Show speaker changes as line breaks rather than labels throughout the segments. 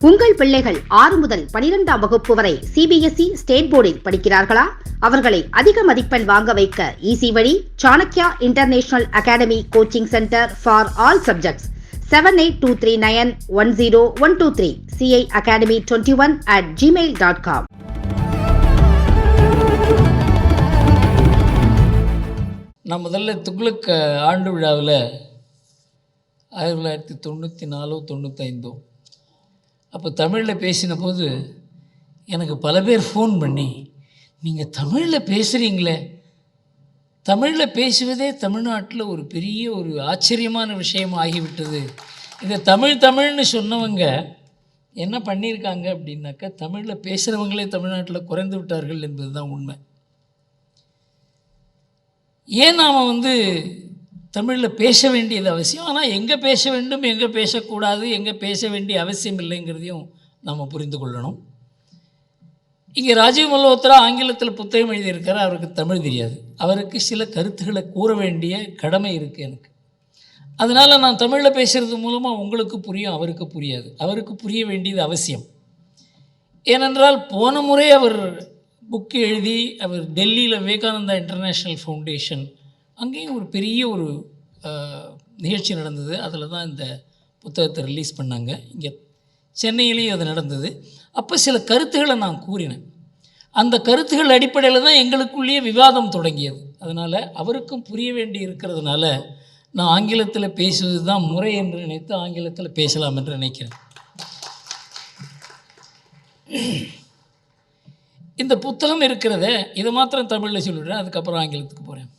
உங்கள் பிள்ளைகள் 6 முதல் 12ஆம் வகுப்பு வரை சிபிஎஸ்இ ஸ்டேட் போர்டில் படிக்கிறார்களா? அவர்களை அதிக மதிப்பெண் வாங்க வைக்க ஈசி வழி Chanakya international academy coaching centre for all subjects 7823910123 ciacademy21@gmail.com.
நான் முதல்ல துக்ளக் ஆண்டு விழாவில் 1994-95 அப்போ தமிழில் பேசின போது எனக்கு பல பேர் ஃபோன் பண்ணி, நீங்கள் தமிழில் பேசுகிறீங்களே, தமிழில் பேசுவதே தமிழ்நாட்டில் ஒரு பெரிய ஒரு ஆச்சரியமான விஷயம் ஆகிவிட்டது. இதை தமிழ்னு சொன்னவங்க என்ன பண்ணியிருக்காங்க அப்படின்னாக்கா, தமிழில் பேசுகிறவங்களே தமிழ்நாட்டில் குறைந்து விட்டார்கள் என்பது தான் உண்மை. ஏன் நாம் தமிழில் பேச வேண்டியது அவசியம், ஆனால் எங்கே பேச வேண்டும், எங்கே பேசக்கூடாது, எங்கே பேச வேண்டிய அவசியம் இல்லைங்கிறதையும் நாம் புரிந்து கொள்ளணும். இங்கே ராஜீவ் மல்ஹோத்ரா ஆங்கிலத்தில் புத்தகம் எழுதியிருக்கார், அவருக்கு தமிழ் தெரியாது. அவருக்கு சில கருத்துக்களை கூற வேண்டிய கடமை இருக்குது எனக்கு. அதனால் நான் தமிழில் பேசுகிறது மூலமாக உங்களுக்கு புரியும், அவருக்கு புரியாது. அவருக்கு புரிய வேண்டியது அவசியம். ஏனென்றால் போன முறை அவர் புக்கு எழுதி அவர் டெல்லியில் விவேகானந்தா இன்டர்நேஷ்னல் ஃபவுண்டேஷன் அங்கேயும் ஒரு பெரிய ஒரு நிகழ்ச்சி நடந்தது. அதில் தான் இந்த புத்தகத்தை ரிலீஸ் பண்ணாங்க. இங்கே சென்னையிலேயும் அது நடந்தது. அப்போ சில கருத்துக்களை நான் கூறினேன். அந்த கருத்துக்கள் அடிப்படையில் தான் எங்களுக்குள்ளேயே விவாதம் தொடங்கியது. அதனால் அவருக்கும் புரிய வேண்டி இருக்கிறதுனால நான் ஆங்கிலத்தில் பேசுவது தான் முறை என்று நினைத்து ஆங்கிலத்தில் பேசலாம் என்று நினைக்கிறேன். இந்த புத்தகம் இருக்கிறத இதை மாத்திரம் தமிழில் சொல்லிவிடுறேன், அதுக்கப்புறம் ஆங்கிலத்துக்கு போகிறேன்.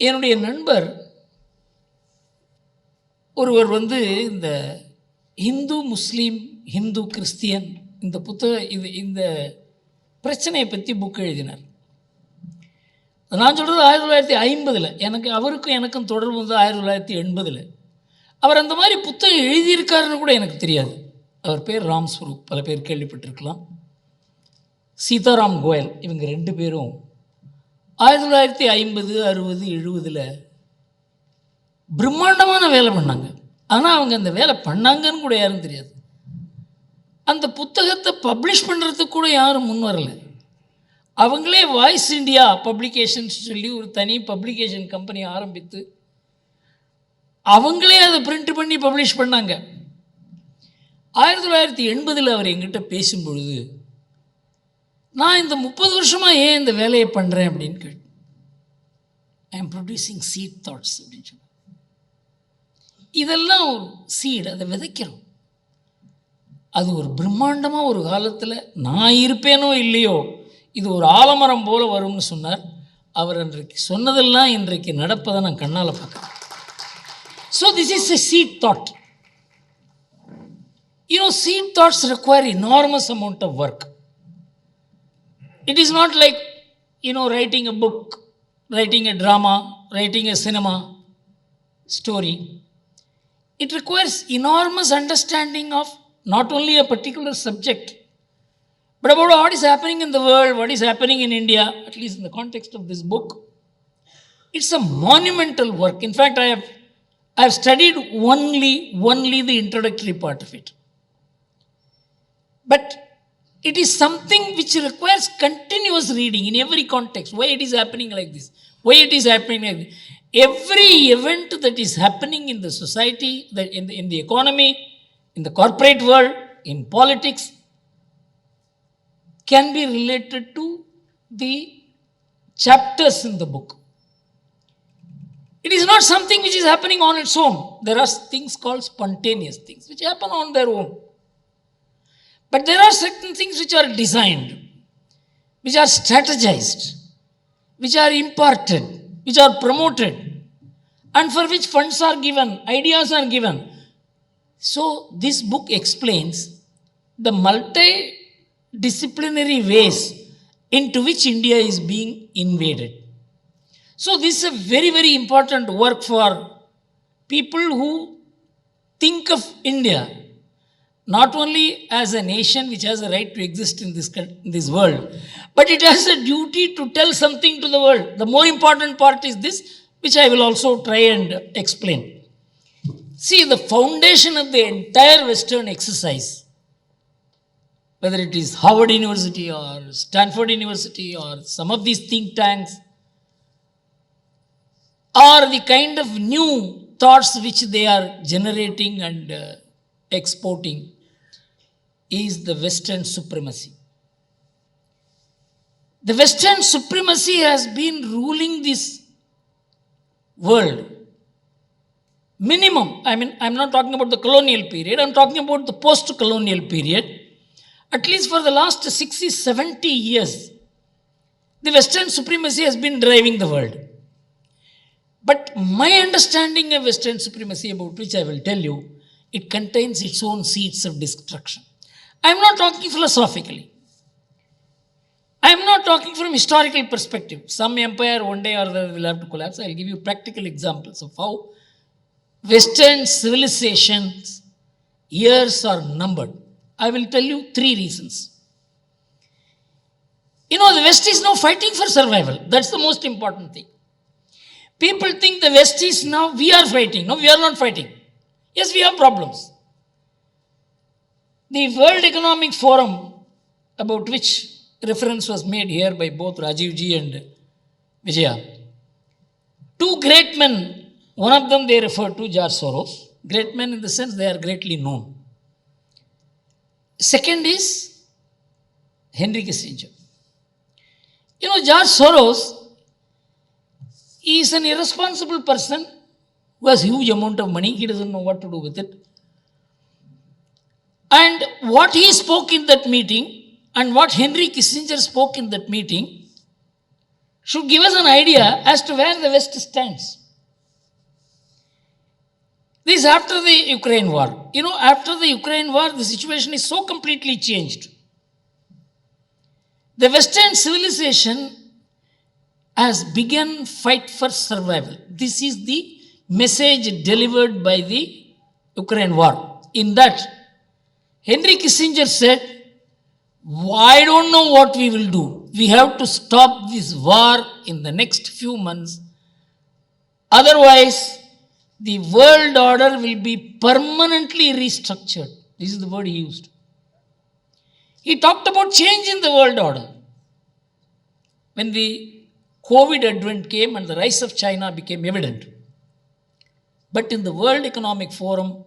என்னுடைய நண்பர் ஒருவர் இந்த ஹிந்து முஸ்லீம், ஹிந்து கிறிஸ்டியன் இந்த இந்த பிரச்சனையை பற்றி புக் எழுதினார். நான் சொல்கிறது 1950. அவருக்கும் எனக்கும் தொடர்பு 1980. அவர் அந்த மாதிரி புத்தகம் எழுதியிருக்காருன்னு கூட எனக்கு தெரியாது. அவர் பேர் ராம் ஸ்வரூப், பல பேர் கேள்விப்பட்டிருக்கலாம். சீதாராம் கோயல், இவங்க 2 பேரும் 1950, 60, 70 பிரம்மாண்டமான வேலை பண்ணாங்க. ஆனால் அவங்க அந்த வேலை பண்ணாங்கன்னு கூட யாரும் தெரியாது. அந்த புத்தகத்தை பப்ளிஷ் பண்ணுறதுக்கு கூட யாரும் முன் வரலை. அவங்களே வாய்ஸ் இண்டியா பப்ளிகேஷன்ஸ் சொல்லி ஒரு தனி பப்ளிகேஷன் கம்பெனி ஆரம்பித்து அவங்களே அதை பிரிண்ட் பண்ணி பப்ளிஷ் பண்ணாங்க. 1980 அவர் எங்கிட்ட பேசும்பொழுது, நான் இந்த 30 வருஷமாக ஏன் இந்த வேலையை பண்ணுறேன் அப்படின்னு கேட்டு, I am producing seed thoughts அப்படின்னு சொன்னேன். இதெல்லாம் ஒரு சீட், அதை விதைக்கிறோம். அது ஒரு பிரம்மாண்டமாக ஒரு காலத்தில் நான் இருப்பேனோ இல்லையோ இது ஒரு ஆலமரம் போல வரும்னு சொன்னார். அவர் அன்றைக்கு சொன்னதெல்லாம் இன்றைக்கு நடப்பதை நான் கண்ணால் பார்க்குறேன். So this is a seed thought. Seed thoughts require enormous amount of work. It is not like, writing a book, writing a drama, writing a cinema story. It requires enormous understanding of not only a particular subject, but about what is happening in the world, what is happening in India, at least in the context of this book. It's a monumental work. In fact, I have studied only the introductory part of it. But it is something which requires continuous reading in every context. Why it is happening like this? Why it is happening like this? Every event that is happening in the society, in the economy, in the corporate world, in politics, can be related to the chapters in the book. It is not something which is happening on its own. There are things called spontaneous things which happen on their own. But there are certain things which are designed, which are strategized, which are imparted, which are promoted, and for which funds are given, ideas are given. So this book explains the multidisciplinary ways into which India is being invaded. So this is a very, very important work for people who think of India not only as a nation which has a right to exist in this world, but it has a duty to tell something to the world. The more important part is this, which I will also try and explain. See, the foundation of the entire Western exercise, whether it is Harvard University or Stanford University or some of these think tanks, or the kind of new thoughts which they are generating and exporting, is the Western supremacy. The Western supremacy has been ruling this world. Minimum, I'm not talking about the colonial period, I'm talking about the post-colonial period. At least for the last 60, 70 years, the Western supremacy has been driving the world. But my understanding of Western supremacy, about which I will tell you, it contains its own seeds of destruction. I am not talking philosophically. I am not talking from historical perspective. Some empire one day or the other will have to collapse. I will give you practical examples of how Western civilization's years are numbered. I will tell you 3 reasons. The West is now fighting for survival. That's the most important thing. People think the West is now, we are fighting. No, we are not fighting. Yes, we have problems. The World Economic Forum, about which reference was made here by both Rajiv Ji and Vijaya. 2 great men, one of them they refer to George Soros. Great men in the sense they are greatly known. Second is Henry Kissinger. George Soros is an irresponsible person who has huge amount of money. He doesn't know what to do with it. And what he spoke in that meeting and what Henry Kissinger spoke in that meeting should give us an idea as to where the West stands. This is after the Ukraine war. After the Ukraine war, the situation is so completely changed. The Western civilization has begun fight for survival. This is the message delivered by the Ukraine war. In that, Henry Kissinger said, I don't know what we will do. We have to stop this war in the next few months. Otherwise, the world order will be permanently restructured. This is the word he used. He talked about change in the world order. When the COVID advent came and the rise of China became evident. But in the World Economic Forum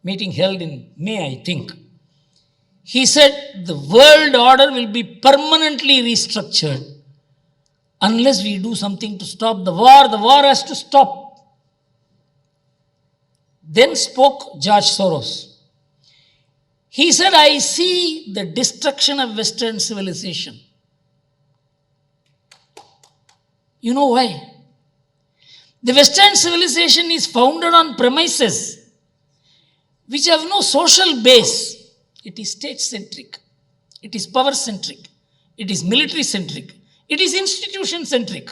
meeting held in May, I think, he said the world order will be permanently restructured unless we do something to stop the war. The war has to stop. Then spoke George Soros. He said, I see the destruction of Western civilization. You know why? The Western civilization is founded on premises which have no social base. It is state-centric. It is power-centric. It is military-centric. It is institution-centric.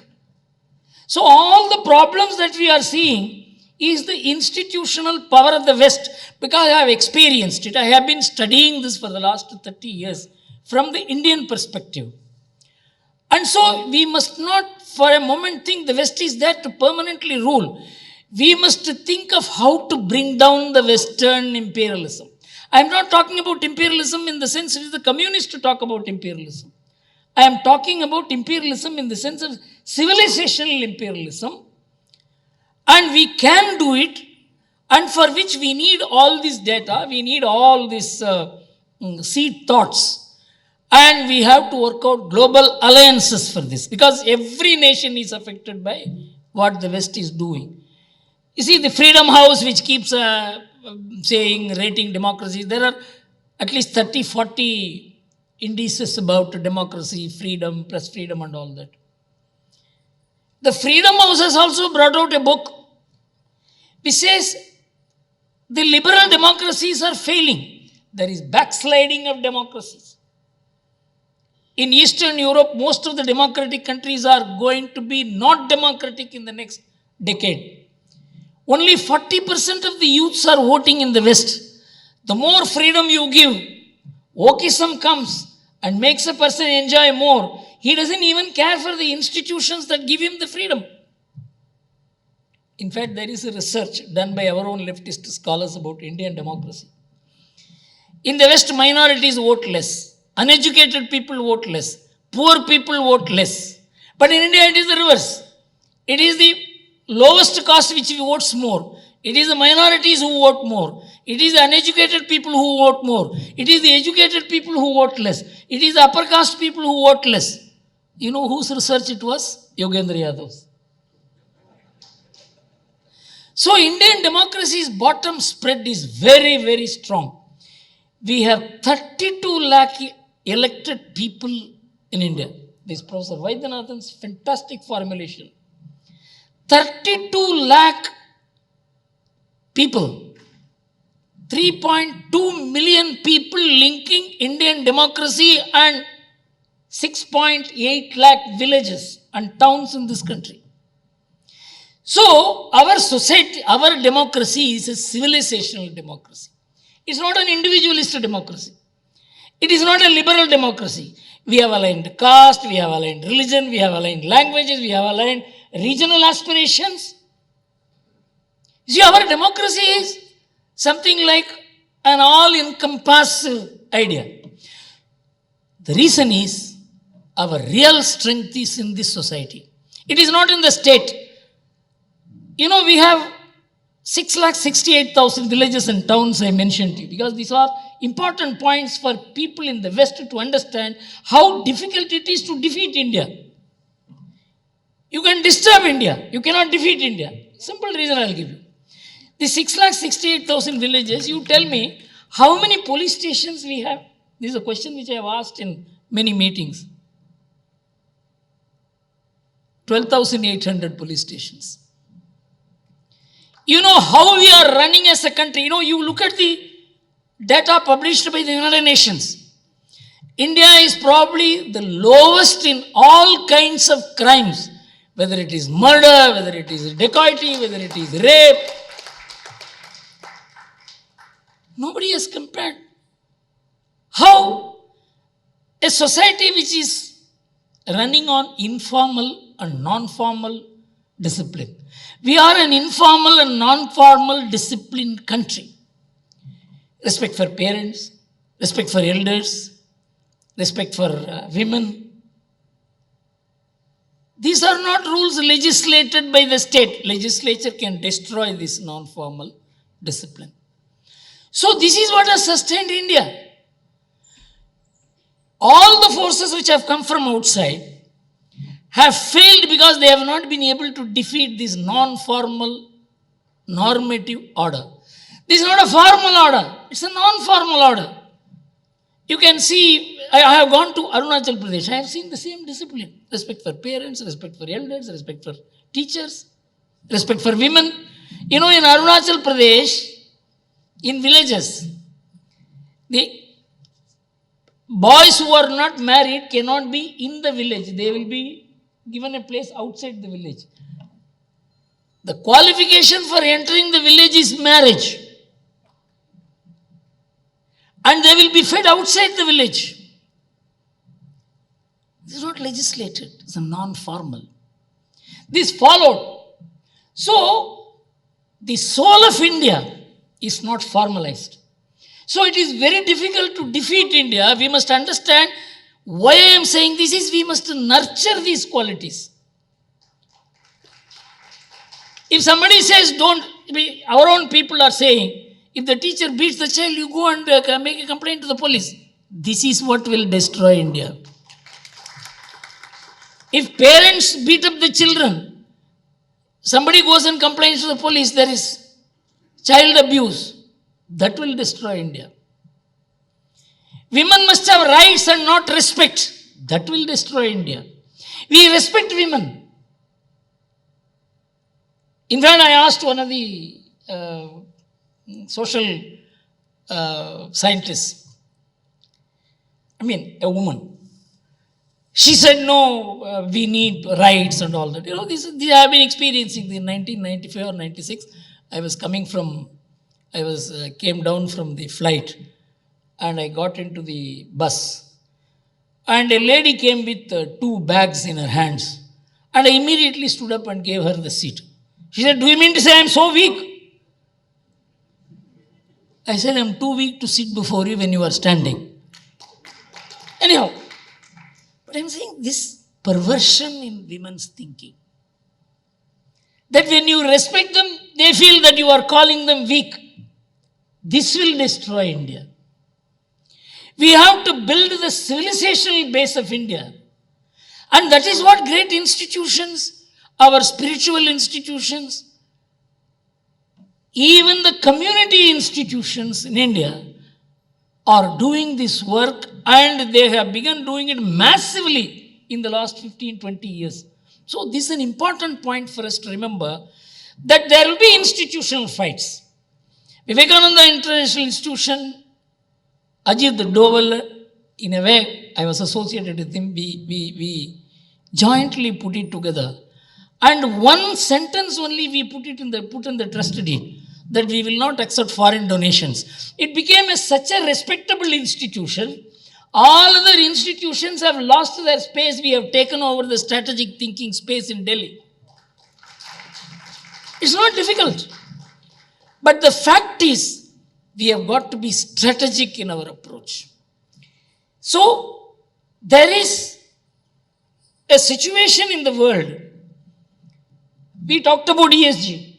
So all the problems that we are seeing is the institutional power of the West, because I have experienced it. I have been studying this for the last 30 years from the Indian perspective. And so we must not for a moment think the West is there to permanently rule. We must think of how to bring down the Western imperialism. I am not talking about imperialism in the sense it is the communists to talk about imperialism. I am talking about imperialism in the sense of civilizational imperialism. And we can do it, and for which we need all this data, we need all these seed thoughts. And we have to work out global alliances for this, because every nation is affected by what the West is doing. You see, the Freedom House, which keeps rating democracy, there are at least 30, 40 indices about democracy, freedom, press freedom and all that. The Freedom House has also brought out a book which says the liberal democracies are failing. There is backsliding of democracies. In Eastern Europe, most of the democratic countries are going to be not democratic in the next decade. Only 40% of the youths are voting in the West. The more freedom you give, wokeism comes and makes a person enjoy more. He doesn't even care for the institutions that give him the freedom. In fact, there is a research done by our own leftist scholars about Indian democracy. In the West, minorities vote less, uneducated people vote less, poor people vote less. But in India, it is the reverse. It is the lowest caste which votes more. It is the minorities who vote more. It is the uneducated people who vote more. It is the educated people who vote less. It is the upper caste people who vote less. You know whose research it was? Yogendra Yadav's. So Indian democracy's bottom spread is very, very strong. We have 32 lakh elected people in India. This Professor Vaidyanathan's fantastic formulation. 32 lakh people, 3.2 million people linking Indian democracy and 6.8 lakh villages and towns in this country. So our society, our democracy is a civilizational democracy. It's not an individualist democracy. It is not a liberal democracy. We have aligned caste, we have aligned religion, we have aligned languages, we have aligned regional aspirations. See, our democracy is something like an all-encompassing idea. The reason is our real strength is in this society. It is not in the state. You know, we have 668,000 villages and towns I mentioned to you, because these are important points for people in the West to understand how difficult it is to defeat India. You can disturb India, you cannot defeat India. Simple reason I will give you. The 668,000 villages, you tell me how many police stations we have? This is a question which I have asked in many meetings. 12,800 police stations. You know how we are running as a country. You know, you look at the data published by the United Nations. India is probably the lowest in all kinds of crimes, whether it is murder, whether it is dacoity, whether it is rape. Nobody has compared. How a society which is running on informal and non-formal discipline. We are an informal and non-formal disciplined country. Respect for parents, respect for elders, respect for women. These are not rules legislated by the state. Legislature can destroy this non-formal discipline. So this is what has sustained India. All the forces which have come from outside have failed because they have not been able to defeat this non-formal normative order. This is not a formal order, it's a non-formal order. You can see, I have gone to Arunachal Pradesh, I have seen the same discipline. Respect for parents, respect for elders, respect for teachers, respect for women. You know, in Arunachal Pradesh, in villages, the boys who are not married cannot be in the village. They will be given a place outside the village. The qualification for entering the village is marriage. And they will be fed outside the village. This is not legislated, it's a non-formal. This followed. So, the soul of India is not formalized. So, it is very difficult to defeat India. We must understand why I am saying this is we must nurture these qualities. If somebody says don't, our own people are saying, if the teacher beats the child, you go and make a complaint to the police. This is what will destroy India. If parents beat up the children, somebody goes and complains to the police, there is child abuse. That will destroy India. Women must have rights and not respect. That will destroy India. We respect women. In fact, I asked one of the social scientists, a woman. She said, no, we need rights and all that. You know, this I have been experiencing in 1995 or 96. I came down from the flight and I got into the bus. And a lady came with 2 bags in her hands. And I immediately stood up and gave her the seat. She said, do you mean to say I am so weak? I said, I am too weak to sit before you when you are standing. Anyhow, but I am saying this perversion in women's thinking. That when you respect them, they feel that you are calling them weak. This will destroy India. We have to build the civilizational base of India. And that is what great institutions, our spiritual institutions, even the community institutions in India are doing this work, and they have begun doing it massively in the last 15-20 years. So this is an important point for us to remember, that there will be institutional fights. Vivekananda International Institution, Ajit Doval, in a way, I was associated with him, we jointly put it together. And one sentence only we put in the trust deed, that we will not accept foreign donations. It became such a respectable institution. All other institutions have lost their space. We have taken over the strategic thinking space in Delhi. It's not difficult. But the fact is, we have got to be strategic in our approach. So, there is a situation in the world. We talked about ESG.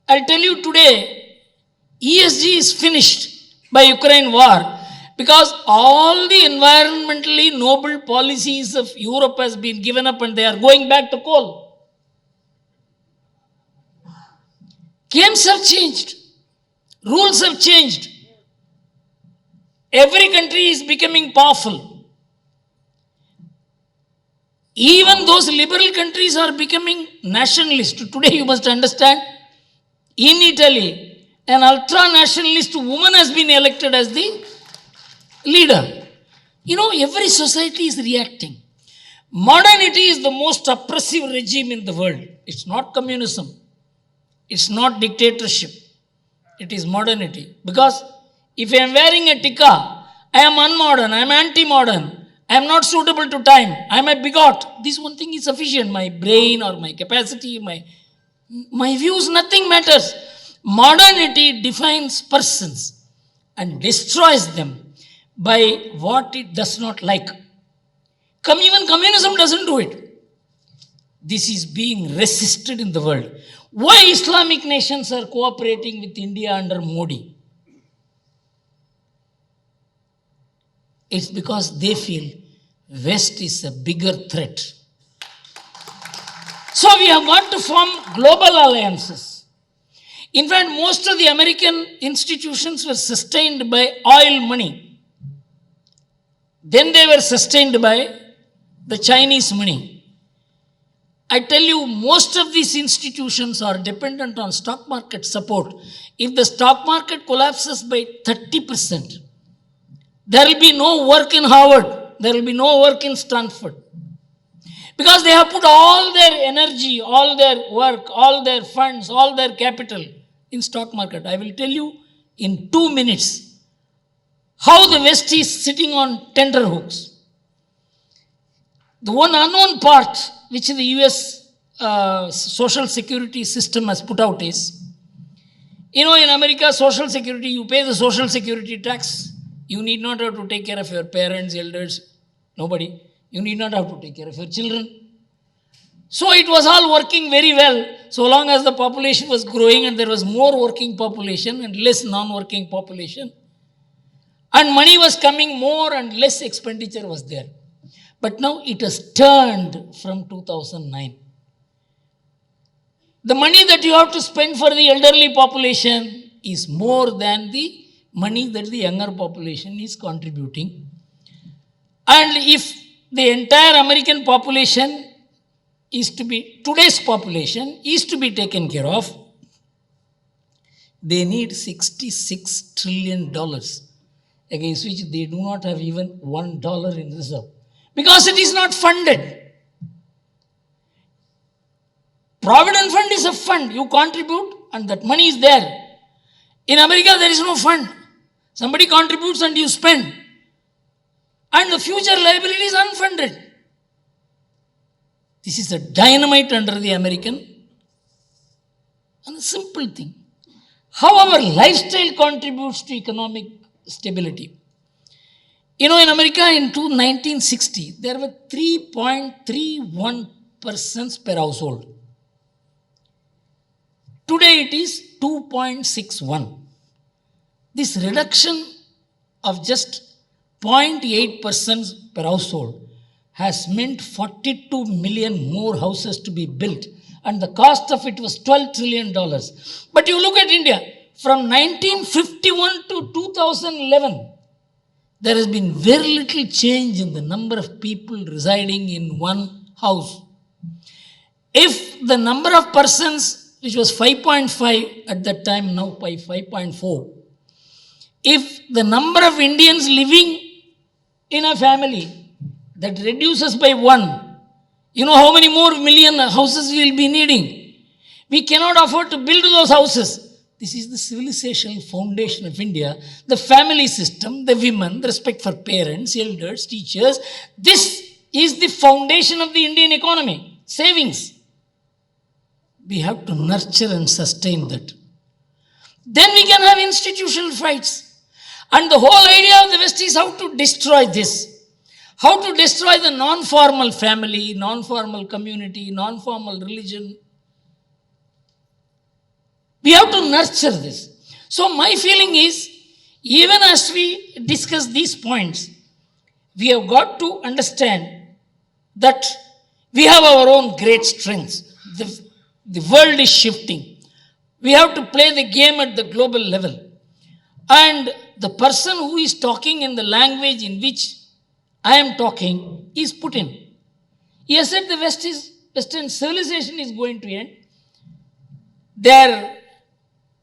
I'll tell you today, ESG is finished by Ukraine war, because all the environmentally noble policies of Europe has been given up and they are going back to coal. Games have changed. Rules have changed. Every country is becoming powerful. Even those liberal countries are becoming nationalist. Today you must understand, in Italy, an ultra-nationalist woman has been elected as the leader. You know, every society is reacting. Modernity is the most oppressive regime in the world. It's not communism. It's not dictatorship. It is modernity. Because if I am wearing a tikka, I am unmodern, I am anti-modern, I am not suitable to time, I am a bigot. This one thing is sufficient. My brain or my capacity, my views, nothing matters. Modernity defines persons and destroys them by what it does not like. Even communism doesn't do it. This is being resisted in the world. Why Islamic nations are cooperating with India under Modi? It's because they feel West is a bigger threat. So we have got to form global alliances. In fact, most of the American institutions were sustained by oil money. Then they were sustained by the Chinese money. I tell you, most of these institutions are dependent on stock market support. If the stock market collapses by 30%, there will be no work in Harvard. There will be no work in Stanford. Because they have put all their energy, all their work, all their funds, all their capital in stock market. I will tell you in 2 minutes how the West is sitting on tenterhooks. The one unknown part which the US social security system has put out is, in America, social security, you pay the social security tax. You need not have to take care of your parents, elders, nobody. You need not have to take care of your children. So it was all working very well, so long as the population was growing and there was more working population and less non-working population. And money was coming more and less expenditure was there. But now it has turned from 2009. The money that you have to spend for the elderly population is more than the money that the younger population is contributing. And if the entire American population is to be, today's population is to be taken care of, they need $66 trillion, against which they do not have even $1 in reserve. Because it is not funded. Provident fund is a fund. You contribute and that money is there. In America, there is no fund. Somebody contributes and you spend. And the future liability is unfunded. This is a dynamite under the American And a simple thing. How our lifestyle contributes to economic stability. In America in 1960, there were 3.31 persons per household. Today it is 2.61. This reduction of just 0.8 persons per household has meant 42 million more houses to be built, and the cost of it was $12 trillion. But you look at India, from 1951 to 2011, there has been very little change in the number of people residing in one house. If the number of persons, which was 5.5 at that time, now by 5.4, if the number of Indians living in a family, that reduces by 1, you know how many more million houses we will be needing? We cannot afford to build those houses. This is the civilizational foundation of India, the family system, the women, the respect for parents, elders, teachers. This is the foundation of the Indian economy, savings. We have to nurture and sustain that. Then we can have institutional fights. And the whole idea of the West is how to destroy this. How to destroy the non-formal family, non-formal community, non-formal religion. We have to nurture this. So my feeling is, even as we discuss these points, we have got to understand that we have our own great strengths. The world is shifting. We have to play the game at the global level. And the person who is talking in the language in which I am talking is Putin. He has said the Western civilization is going to end. Their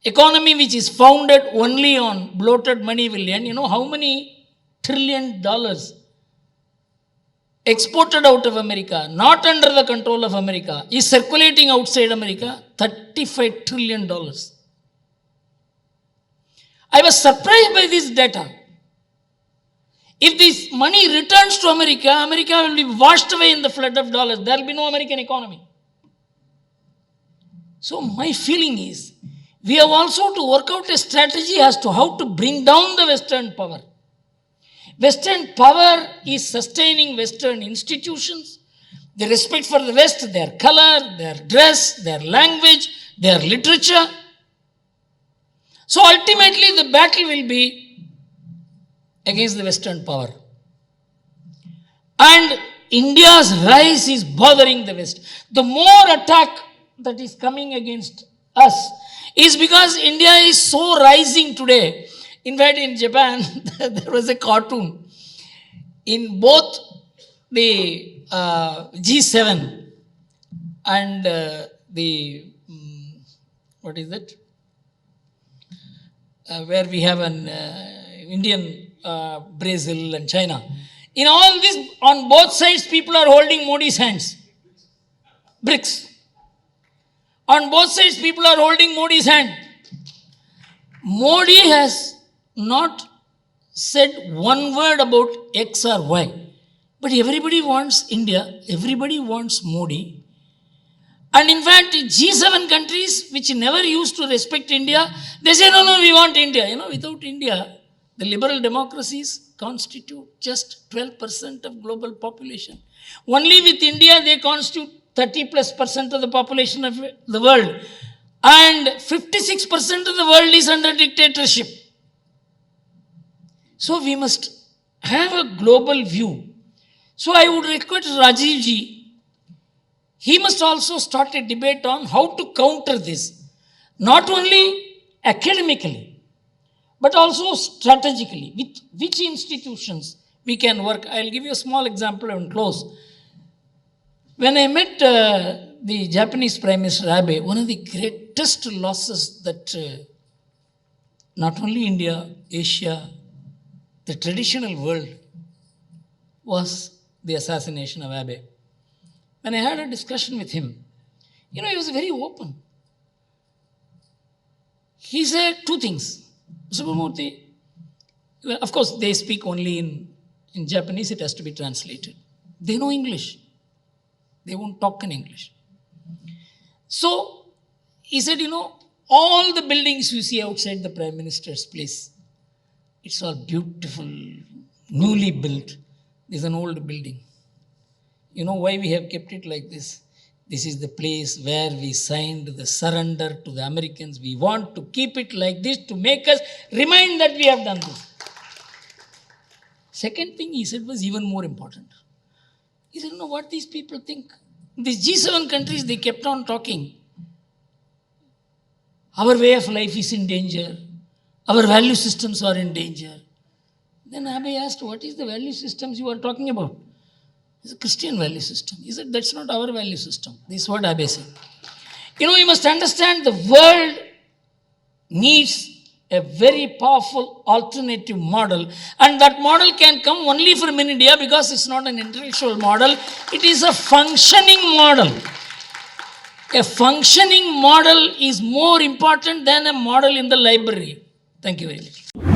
economy, which is founded only on bloated money, will end. You know how many $1 trillion exported out of America, not under the control of America, is circulating outside America? $35 trillion. I was surprised by this data. If this money returns to America, America will be washed away in the flood of dollars. There will be no American economy. So my feeling is, we have also to work out a strategy as to how to bring down the Western power. Western power is sustaining Western institutions, the respect for the West, their color, their dress, their language, their literature. So ultimately the battle will be against the Western power. And India's rise is bothering the West. The more attack that is coming against us is because India is so rising today. In fact, in Japan, there was a cartoon. In both the G7 and what is it? Where we have an Indian, Brazil and China. In all this, on both sides, people are holding Modi's hands. BRICS. On both sides, people are holding Modi's hand. Modi has not said one word about X or Y. But everybody wants India. Everybody wants Modi. And in fact, G7 countries, which never used to respect India, they say, no, we want India. Without India, the liberal democracies constitute just 12% of global population. Only with India, they constitute 30+% of the population of the world. And 56% of the world is under dictatorship. So we must have a global view. So I would request Rajiv ji, he must also start a debate on how to counter this. Not only academically, but also strategically. With which institutions we can work. I'll give you a small example and close. When I met the Japanese Prime Minister Abe, one of the greatest losses that not only India, Asia, the traditional world was the assassination of Abe. When I had a discussion with him, he was very open. He said two things. Gurumoorthy, of course, they speak only in Japanese, it has to be translated. They know English. They won't talk in English. So, he said, all the buildings you see outside the Prime Minister's place, it's all beautiful, newly built. This is an old building. You know why we have kept it like this? This is the place where we signed the surrender to the Americans. We want to keep it like this to make us remind that we have done this. Second thing he said was even more important. He said, what these people think? These G7 countries, they kept on talking. Our way of life is in danger. Our value systems are in danger. Then Abe asked, what is the value systems you are talking about? It's a Christian value system. He said, that's not our value system. This is what Abe said. You must understand the world needs a very powerful alternative model. And that model can come only from India because it's not an intellectual model. It is a functioning model. A functioning model is more important than a model in the library. Thank you very much.